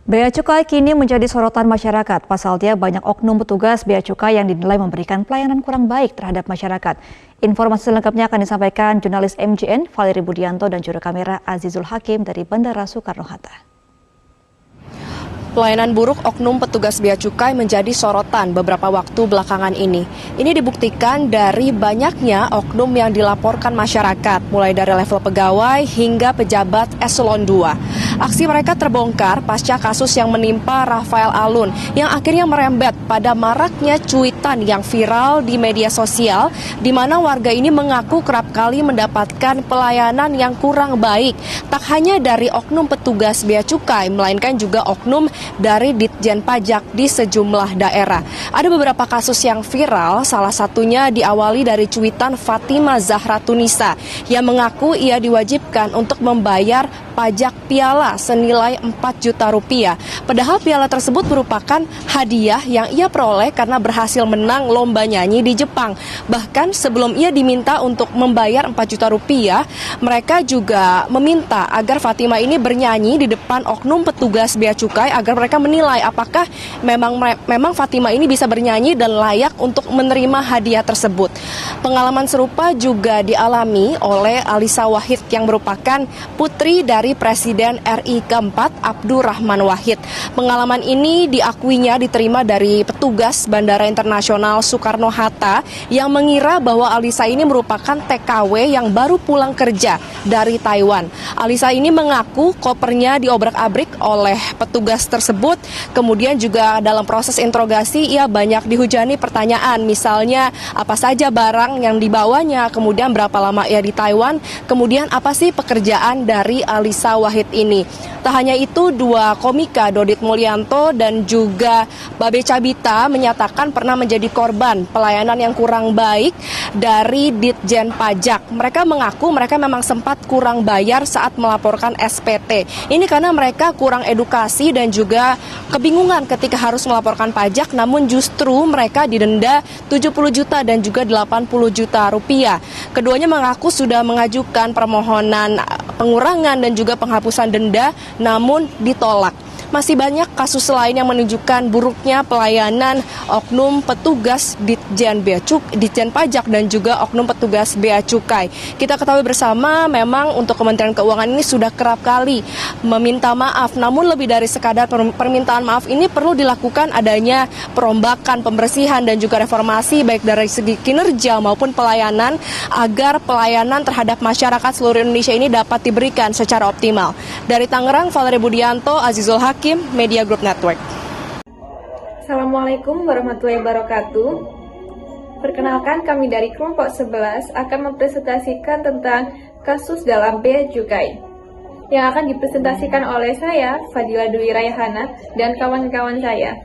Bea Cukai kini menjadi sorotan masyarakat. Pasalnya banyak oknum petugas Bea Cukai yang dinilai memberikan pelayanan kurang baik terhadap masyarakat. Informasi selengkapnya akan disampaikan jurnalis MJN Valeri Budianto dan juru kamera Azizul Hakim dari Bandara Soekarno-Hatta. Pelayanan buruk oknum petugas Bea Cukai menjadi sorotan beberapa waktu belakangan ini. Ini dibuktikan dari banyaknya oknum yang dilaporkan masyarakat, mulai dari level pegawai hingga pejabat eselon 2. Aksi mereka terbongkar pasca kasus yang menimpa Rafael Alun yang akhirnya merembet pada maraknya cuitan yang viral di media sosial, di mana warga ini mengaku kerap kali mendapatkan pelayanan yang kurang baik, tak hanya dari oknum petugas Bea Cukai, melainkan juga oknum dari Ditjen Pajak di sejumlah daerah. Ada beberapa kasus yang viral, salah satunya diawali dari cuitan Fatima Zahra Tunisa yang mengaku ia diwajibkan untuk membayar pajak piala senilai 4 juta rupiah. Padahal piala tersebut merupakan hadiah yang ia peroleh karena berhasil menang lomba nyanyi di Jepang. Bahkan sebelum ia diminta untuk membayar 4 juta rupiah, mereka juga meminta agar Fatima ini bernyanyi di depan oknum petugas Bea Cukai agar mereka menilai apakah memang Fatima ini bisa bernyanyi dan layak untuk menerima hadiah tersebut. Pengalaman serupa juga dialami oleh Alisa Wahid yang merupakan putri dari Presiden RI keempat Abdurrahman Wahid. Pengalaman ini diakuinya diterima dari petugas Bandara Internasional Soekarno-Hatta yang mengira bahwa Alisa ini merupakan TKW yang baru pulang kerja dari Taiwan. Alisa ini mengaku kopernya diobrak-abrik oleh petugas tersebut. Kemudian juga dalam proses interogasi ia banyak dihujani pertanyaan, misalnya apa saja barang yang dibawanya, kemudian berapa lama ia di Taiwan, kemudian apa sih pekerjaan dari Alisa Wahid ini. Tak hanya itu, dua komika Dodit Mulyanto dan juga Babe Cabita menyatakan pernah menjadi korban pelayanan yang kurang baik dari Ditjen Pajak. Mereka mengaku mereka memang sempat kurang bayar saat melaporkan SPT. Ini karena mereka kurang edukasi dan juga kebingungan ketika harus melaporkan pajak, namun justru mereka didenda 70 juta dan juga 80 juta rupiah. Keduanya mengaku sudah mengajukan permohonan pengurangan dan juga penghapusan denda, namun ditolak. Masih banyak kasus lain yang menunjukkan buruknya pelayanan oknum petugas Ditjen Pajak dan juga oknum petugas Bea Cukai. Kita ketahui bersama memang untuk Kementerian Keuangan ini sudah kerap kali meminta maaf, namun lebih dari sekadar permintaan maaf ini perlu dilakukan adanya perombakan, pembersihan dan juga reformasi baik dari segi kinerja maupun pelayanan agar pelayanan terhadap masyarakat seluruh Indonesia ini dapat diberikan secara optimal. Dari Tangerang, Valeri Budianto, Azizul Hakim, Media Group Network. Assalamualaikum warahmatullahi wabarakatuh. Perkenalkan, kami dari kelompok 11 akan mempresentasikan tentang kasus dalam Bea Cukai yang akan dipresentasikan oleh saya, Fadila Dwi Rayhana, dan kawan-kawan saya.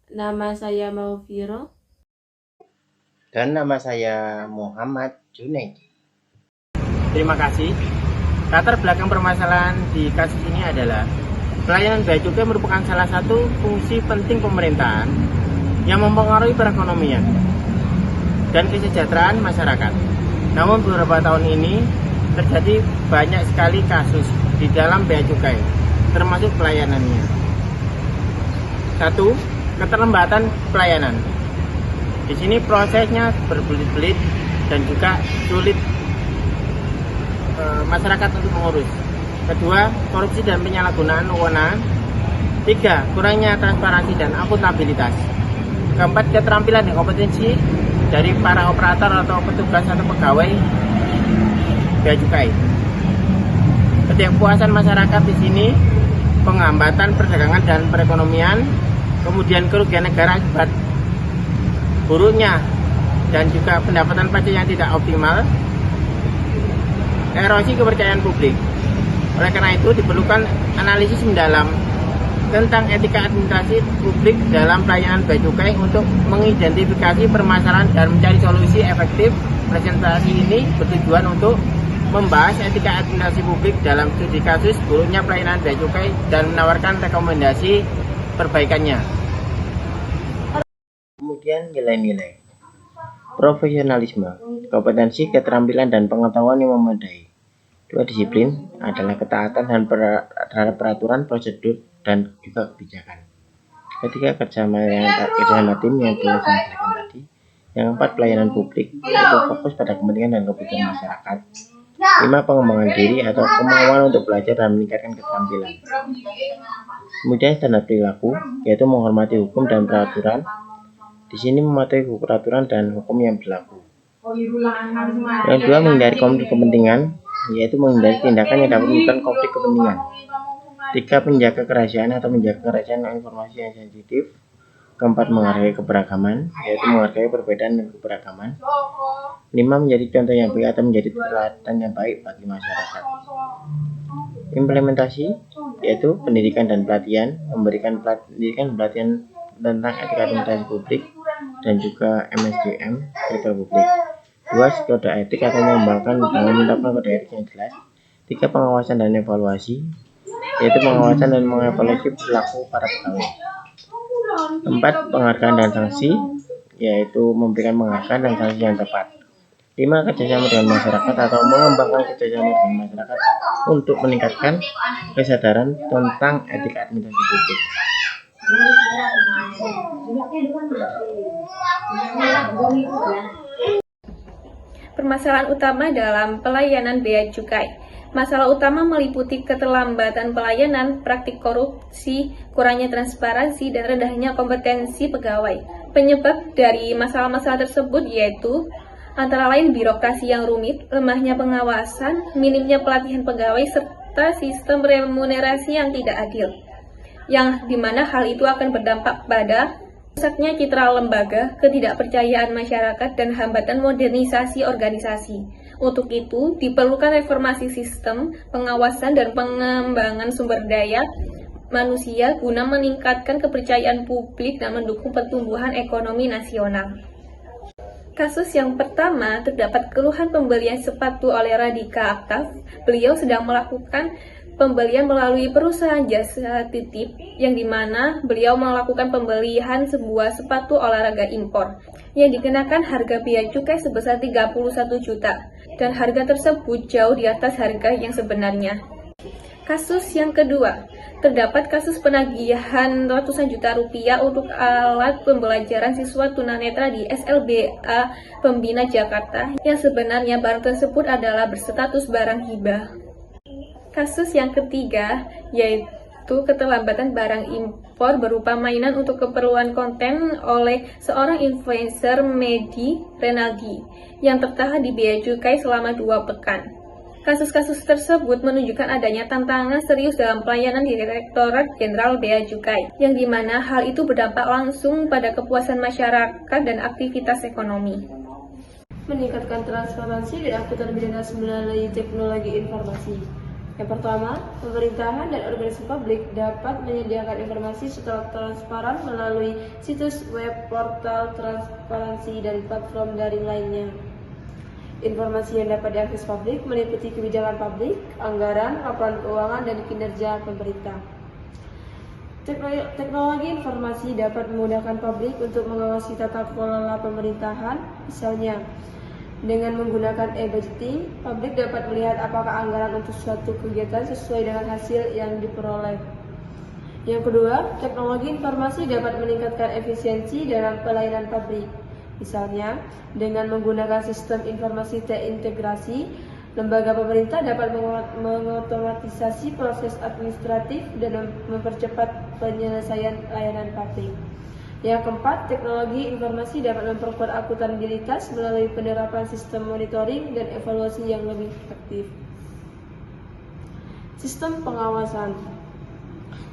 Nama saya Maufiro. Dan nama saya Muhammad Junaidi. Terima kasih. Latar belakang permasalahan di kasus ini adalah pelayanan Bea Cukai merupakan salah satu fungsi penting pemerintahan yang mempengaruhi perekonomian dan kesejahteraan masyarakat. Namun beberapa tahun ini terjadi banyak sekali kasus di dalam Bea Cukai, termasuk pelayanannya. Satu, keterlambatan pelayanan. Di sini prosesnya berbelit-belit dan juga sulit masyarakat untuk mengurus. Kedua, korupsi dan penyalahgunaan wewenang. Tiga, kurangnya transparansi dan akuntabilitas. Keempat, keterampilan dan kompetensi dari para operator atau petugas atau pegawai Bea Cukai. Ketidakpuasan masyarakat di sini, penghambatan perdagangan dan perekonomian, kemudian kerugian negara akibat buruknya dan juga pendapatan pajak yang tidak optimal, erosi kepercayaan publik. Oleh karena itu diperlukan analisis mendalam tentang etika administrasi publik dalam pelayanan Bea Cukai untuk mengidentifikasi permasalahan dan mencari solusi efektif. Presentasi ini bertujuan untuk membahas etika administrasi publik dalam studi kasus buruknya pelayanan Bea Cukai dan menawarkan rekomendasi perbaikannya. Kemudian nilai-nilai profesionalisme, kompetensi, keterampilan, dan pengetahuan yang memadai. Dua, disiplin adalah ketaatan terhadap peraturan, prosedur, dan juga kebijakan. Ketiga, kerjasama tim yang telah saya jelaskan tadi. Yang keempat, pelayanan publik, yaitu fokus pada kepentingan dan kebutuhan masyarakat. 5, pengembangan diri atau kemauan untuk belajar dan meningkatkan keterampilan. Kemudian standar perilaku, yaitu menghormati hukum dan peraturan. Di sini mematuhi peraturan dan hukum yang berlaku. Yang kedua, menghindari konflik kepentingan, yaitu menghindari tindakan yang dapat menimbulkan konflik kepentingan. 3, menjaga kerahasiaan atau menjaga kerahasiaan informasi yang sensitif. Keempat, menghargai keberagaman, yaitu menghargai perbedaan dan keberagaman. 5, menjadi contoh yang baik atau menjadi teladan yang baik bagi masyarakat. Implementasi, yaitu pendidikan dan pelatihan, memberikan pendidikan dan pelatihan tentang etika administrasi publik dan juga MSDM, etika publik. 2, kode etik atau mengembangkan dengan menetapkan kode etik yang jelas. 3, pengawasan dan evaluasi, yaitu pengawasan dan mengevaluasi perilaku para pegawai. 4, penghargaan dan sanksi, yaitu memberikan penghargaan dan sanksi yang tepat. 5, kerjasama dengan masyarakat atau mengembangkan kerjasama dengan masyarakat untuk meningkatkan kesadaran tentang etika administrasi publik. Permasalahan utama dalam pelayanan bea cukai. Masalah utama meliputi keterlambatan pelayanan, praktik korupsi, kurangnya transparansi, dan rendahnya kompetensi pegawai. Penyebab dari masalah-masalah tersebut yaitu antara lain birokrasi yang rumit, lemahnya pengawasan, minimnya pelatihan pegawai, serta sistem remunerasi yang tidak adil. Yang dimana hal itu akan berdampak pada rusaknya citra lembaga, ketidakpercayaan masyarakat, dan hambatan modernisasi organisasi. Untuk itu, diperlukan reformasi sistem, pengawasan, dan pengembangan sumber daya manusia guna meningkatkan kepercayaan publik dan mendukung pertumbuhan ekonomi nasional. Kasus yang pertama, terdapat keluhan pembelian sepatu oleh Radika Aktaf. Beliau sedang melakukan pembelian melalui perusahaan jasa titip, yang dimana beliau melakukan pembelian sebuah sepatu olahraga impor yang dikenakan harga bea cukai sebesar 31 juta, dan harga tersebut jauh di atas harga yang sebenarnya. Kasus yang kedua, terdapat kasus penagihan ratusan juta rupiah untuk alat pembelajaran siswa tunanetra di SLBA Pembina Jakarta, yang sebenarnya barang tersebut adalah berstatus barang hibah. Kasus yang ketiga, yaitu keterlambatan barang impor berupa mainan untuk keperluan konten oleh seorang influencer Medi Renaldi yang tertahan di bea cukai selama 2 pekan. Kasus-kasus tersebut menunjukkan adanya tantangan serius dalam pelayanan Direktorat Jenderal Bea Cukai, yang dimana hal itu berdampak langsung pada kepuasan masyarakat dan aktivitas ekonomi. Meningkatkan transparansi dan akuntabilitas melalui teknologi informasi. Yang pertama, pemerintahan dan organisasi publik dapat menyediakan informasi secara transparan melalui situs web, portal transparansi, dan platform daring lainnya. Informasi yang dapat diakses publik meliputi kebijakan publik, anggaran, laporan keuangan, dan kinerja pemerintah. Teknologi informasi dapat memudahkan publik untuk mengawasi tata kelola pemerintahan, misalnya dengan menggunakan e-budgeting, publik dapat melihat apakah anggaran untuk suatu kegiatan sesuai dengan hasil yang diperoleh. Yang kedua, teknologi informasi dapat meningkatkan efisiensi dalam pelayanan publik. Misalnya, dengan menggunakan sistem informasi terintegrasi, lembaga pemerintah dapat mengotomatisasi proses administratif dan mempercepat penyelesaian layanan publik. Yang keempat, teknologi informasi dapat memperkuat akuntabilitas melalui penerapan sistem monitoring dan evaluasi yang lebih efektif. Sistem pengawasan.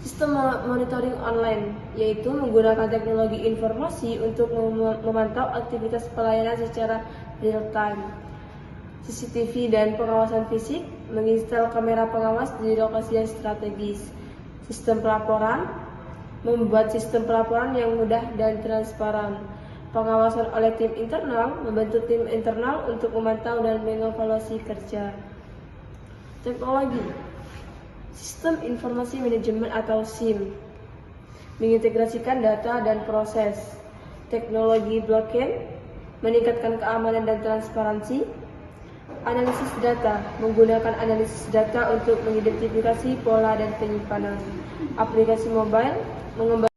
Sistem monitoring online, yaitu menggunakan teknologi informasi untuk memantau aktivitas pelayanan secara real-time. CCTV dan pengawasan fisik, menginstal kamera pengawas di lokasi yang strategis. Sistem pelaporan, membuat sistem pelaporan yang mudah dan transparan. Pengawasan oleh tim internal, membentuk tim internal untuk memantau dan mengevaluasi kerja. Teknologi. Sistem Informasi Manajemen atau SIM, mengintegrasikan data dan proses. Teknologi blockchain, meningkatkan keamanan dan transparansi. Analisis data, menggunakan analisis data untuk mengidentifikasi pola dan penyimpanan. Aplikasi mobile, mengembangkan.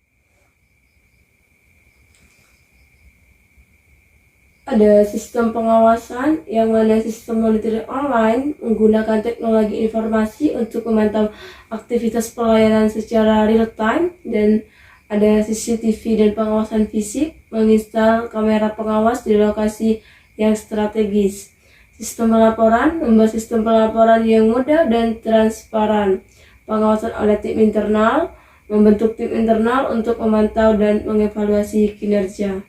Ada sistem pengawasan yang mana sistem monitoring online menggunakan teknologi informasi untuk memantau aktivitas pelayanan secara real time, dan ada CCTV dan pengawasan fisik, menginstal kamera pengawas di lokasi yang strategis. Sistem pelaporan, membuat sistem pelaporan yang mudah dan transparan. Pengawasan oleh tim internal, membentuk tim internal untuk memantau dan mengevaluasi kinerja.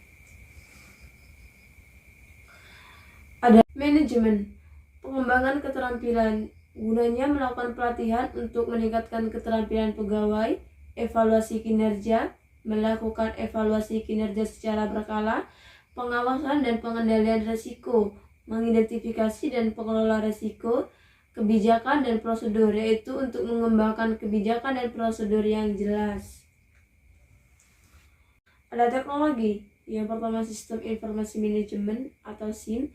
Ada manajemen, pengembangan keterampilan, gunanya melakukan pelatihan untuk meningkatkan keterampilan pegawai, evaluasi kinerja, melakukan evaluasi kinerja secara berkala, pengawasan dan pengendalian risiko, mengidentifikasi dan pengelola risiko, kebijakan dan prosedur, yaitu untuk mengembangkan kebijakan dan prosedur yang jelas. Ada teknologi, yang pertama sistem informasi manajemen atau SIM,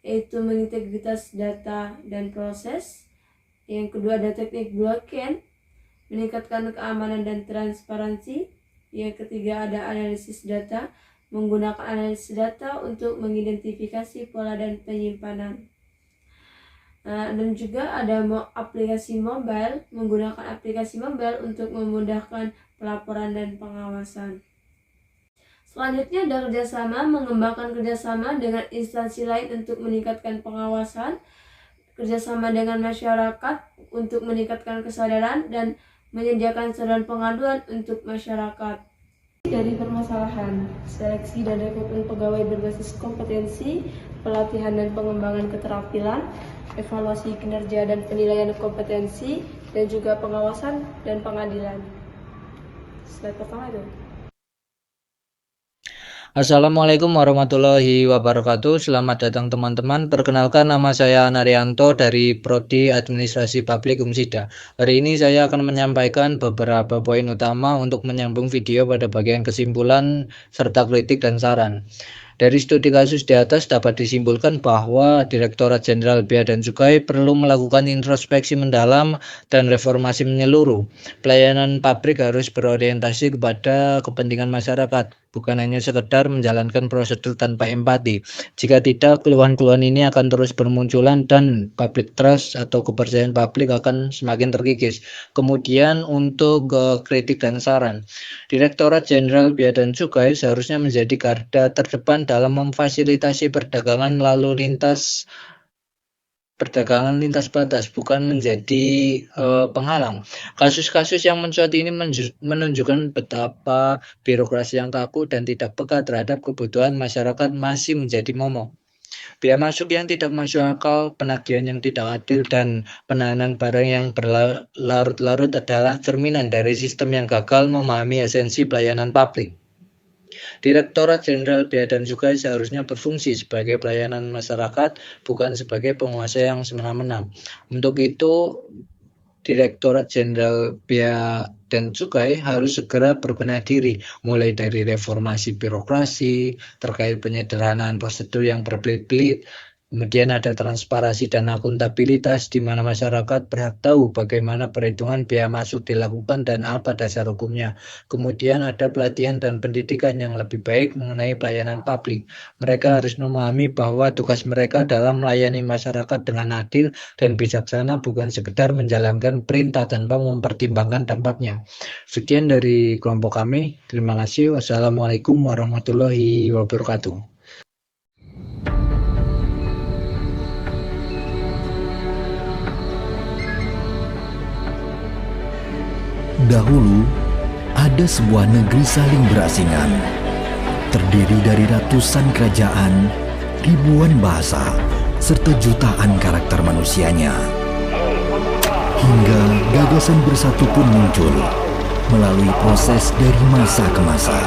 yaitu mengintegritas data dan proses. Yang kedua ada teknik blockchain, meningkatkan keamanan dan transparansi. Yang ketiga ada analisis data, menggunakan analisis data untuk mengidentifikasi pola dan penyimpanan. Dan juga ada aplikasi mobile, menggunakan aplikasi mobile untuk memudahkan pelaporan dan pengawasan. Selanjutnya ada kerjasama, mengembangkan kerjasama dengan instansi lain untuk meningkatkan pengawasan, kerjasama dengan masyarakat untuk meningkatkan kesadaran, dan menyediakan saluran pengaduan untuk masyarakat. Dari permasalahan, seleksi dan rekrutmen pegawai berbasis kompetensi, pelatihan dan pengembangan keterampilan, evaluasi kinerja dan penilaian kompetensi, dan juga pengawasan dan pengadilan. Slide pertama itu. Assalamualaikum warahmatullahi wabarakatuh. Selamat datang teman-teman. Perkenalkan, nama saya Anarianto dari Prodi Administrasi Publik Umsida. Hari ini saya akan menyampaikan beberapa poin utama untuk menyambung video pada bagian kesimpulan serta kritik dan saran. Dari studi kasus di atas dapat disimpulkan bahwa Direktorat Jenderal Bea dan Cukai perlu melakukan introspeksi mendalam dan reformasi menyeluruh. Pelayanan pabrik harus berorientasi kepada kepentingan masyarakat, bukan hanya sekedar menjalankan prosedur tanpa empati. Jika tidak, keluhan-keluhan ini akan terus bermunculan dan public trust atau kepercayaan publik akan semakin terkikis. Kemudian untuk kritik dan saran, Direktorat Jenderal Bea dan Cukai seharusnya menjadi garda terdepan dalam memfasilitasi perdagangan lintas batas, bukan menjadi penghalang. Kasus-kasus yang mencuat ini menunjukkan betapa birokrasi yang kaku dan tidak peka terhadap kebutuhan masyarakat masih menjadi momok. Biaya masuk yang tidak masuk akal, penagihan yang tidak adil, dan penahanan barang yang berlarut-larut adalah cerminan dari sistem yang gagal memahami esensi pelayanan publik. Direktorat Jenderal Bea dan Cukai seharusnya berfungsi sebagai pelayanan masyarakat, bukan sebagai penguasa yang semena-mena. Untuk itu, Direktorat Jenderal Bea dan Cukai harus segera berbenah diri, mulai dari reformasi birokrasi, terkait penyederhanaan prosedur yang berbelit-belit. Kemudian ada transparansi dan akuntabilitas, di mana masyarakat berhak tahu bagaimana perhitungan biaya masuk dilakukan dan apa dasar hukumnya. Kemudian ada pelatihan dan pendidikan yang lebih baik mengenai pelayanan publik. Mereka harus memahami bahwa tugas mereka dalam melayani masyarakat dengan adil dan bijaksana, bukan sekedar menjalankan perintah tanpa mempertimbangkan dampaknya. Sekian dari kelompok kami. Terima kasih. Wassalamualaikum warahmatullahi wabarakatuh. Dahulu, ada sebuah negeri saling berasingan, terdiri dari ratusan kerajaan, ribuan bahasa, serta jutaan karakter manusianya. Hingga gagasan bersatu pun muncul melalui proses dari masa ke masa.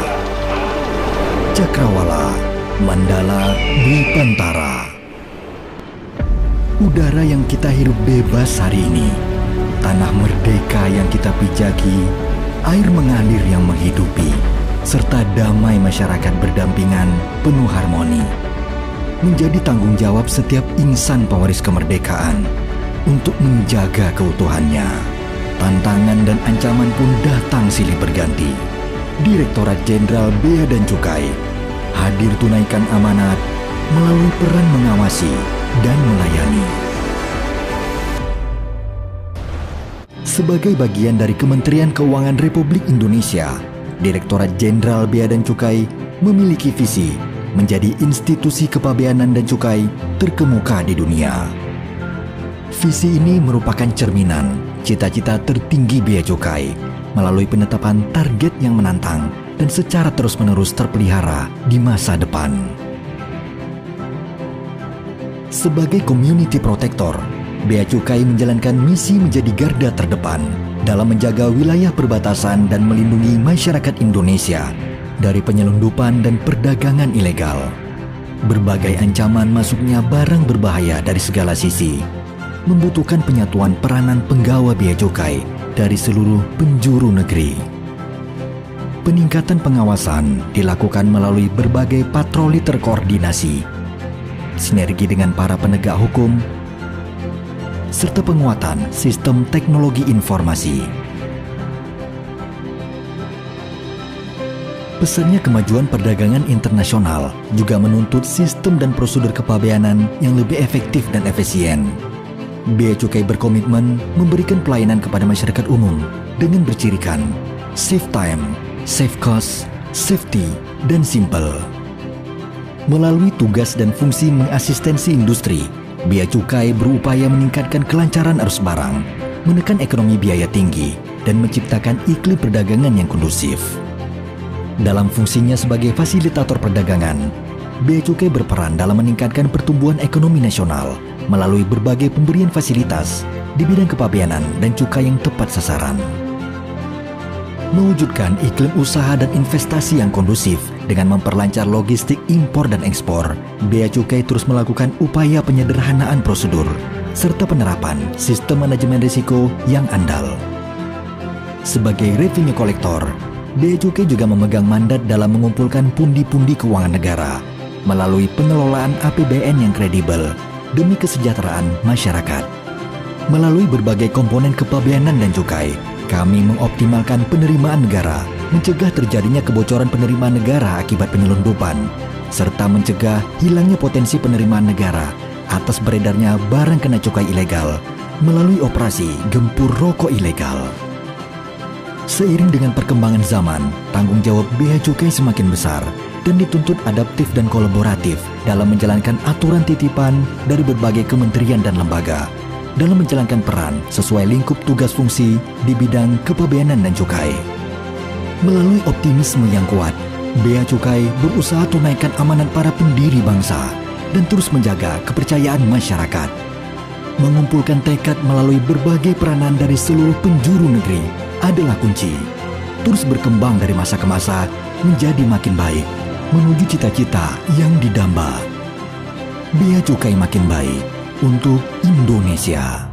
Cakrawala, Mandala, Dwipantara. Udara yang kita hirup bebas hari ini, tanah merdeka yang kita pijaki, air mengalir yang menghidupi, serta damai masyarakat berdampingan penuh harmoni. menjadi tanggung jawab setiap insan pewaris kemerdekaan untuk menjaga keutuhannya. Tantangan dan ancaman pun datang silih berganti. Direktorat Jenderal Bea dan Cukai hadir tunaikan amanat melalui peran mengawasi dan melayani. Sebagai bagian dari Kementerian Keuangan Republik Indonesia, Direktorat Jenderal Bea dan Cukai memiliki visi menjadi institusi kepabeanan dan cukai terkemuka di dunia. Visi ini merupakan cerminan cita-cita tertinggi Bea Cukai melalui penetapan target yang menantang dan secara terus-menerus terpelihara di masa depan. Sebagai community protector, Bea Cukai menjalankan misi menjadi garda terdepan dalam menjaga wilayah perbatasan dan melindungi masyarakat Indonesia dari penyelundupan dan perdagangan ilegal. Berbagai ancaman masuknya barang berbahaya dari segala sisi membutuhkan penyatuan peranan penggawa Bea Cukai dari seluruh penjuru negeri. Peningkatan pengawasan dilakukan melalui berbagai patroli terkoordinasi, sinergi dengan para penegak hukum, serta penguatan sistem teknologi informasi. Pesatnya kemajuan perdagangan internasional juga menuntut sistem dan prosedur kepabeanan yang lebih efektif dan efisien. Bea Cukai berkomitmen memberikan pelayanan kepada masyarakat umum dengan bercirikan save time, save cost, safety, dan simple. Melalui tugas dan fungsi mengasistensi industri, Bea Cukai berupaya meningkatkan kelancaran arus barang, menekan ekonomi biaya tinggi, dan menciptakan iklim perdagangan yang kondusif. Dalam fungsinya sebagai fasilitator perdagangan, Bea Cukai berperan dalam meningkatkan pertumbuhan ekonomi nasional melalui berbagai pemberian fasilitas di bidang kepabeanan dan cukai yang tepat sasaran. Mewujudkan iklim usaha dan investasi yang kondusif dengan memperlancar logistik impor dan ekspor, Bea Cukai terus melakukan upaya penyederhanaan prosedur serta penerapan sistem manajemen risiko yang andal. Sebagai revenue collector, Bea Cukai juga memegang mandat dalam mengumpulkan pundi-pundi keuangan negara melalui pengelolaan APBN yang kredibel demi kesejahteraan masyarakat. Melalui berbagai komponen kepabeanan dan cukai, kami mengoptimalkan penerimaan negara, mencegah terjadinya kebocoran penerimaan negara akibat penyelundupan, serta mencegah hilangnya potensi penerimaan negara atas beredarnya barang kena cukai ilegal melalui operasi gempur rokok ilegal. Seiring dengan perkembangan zaman, tanggung jawab Bea Cukai semakin besar dan dituntut adaptif dan kolaboratif dalam menjalankan aturan titipan dari berbagai kementerian dan lembaga dalam menjalankan peran sesuai lingkup tugas fungsi di bidang kepabeanan dan cukai. Melalui optimisme yang kuat, Bea Cukai berusaha tunaikan amanat para pendiri bangsa dan terus menjaga kepercayaan masyarakat. Mengumpulkan tekad melalui berbagai peranan dari seluruh penjuru negeri adalah kunci. Terus berkembang dari masa ke masa menjadi makin baik menuju cita-cita yang didamba. Bea Cukai makin baik untuk Indonesia.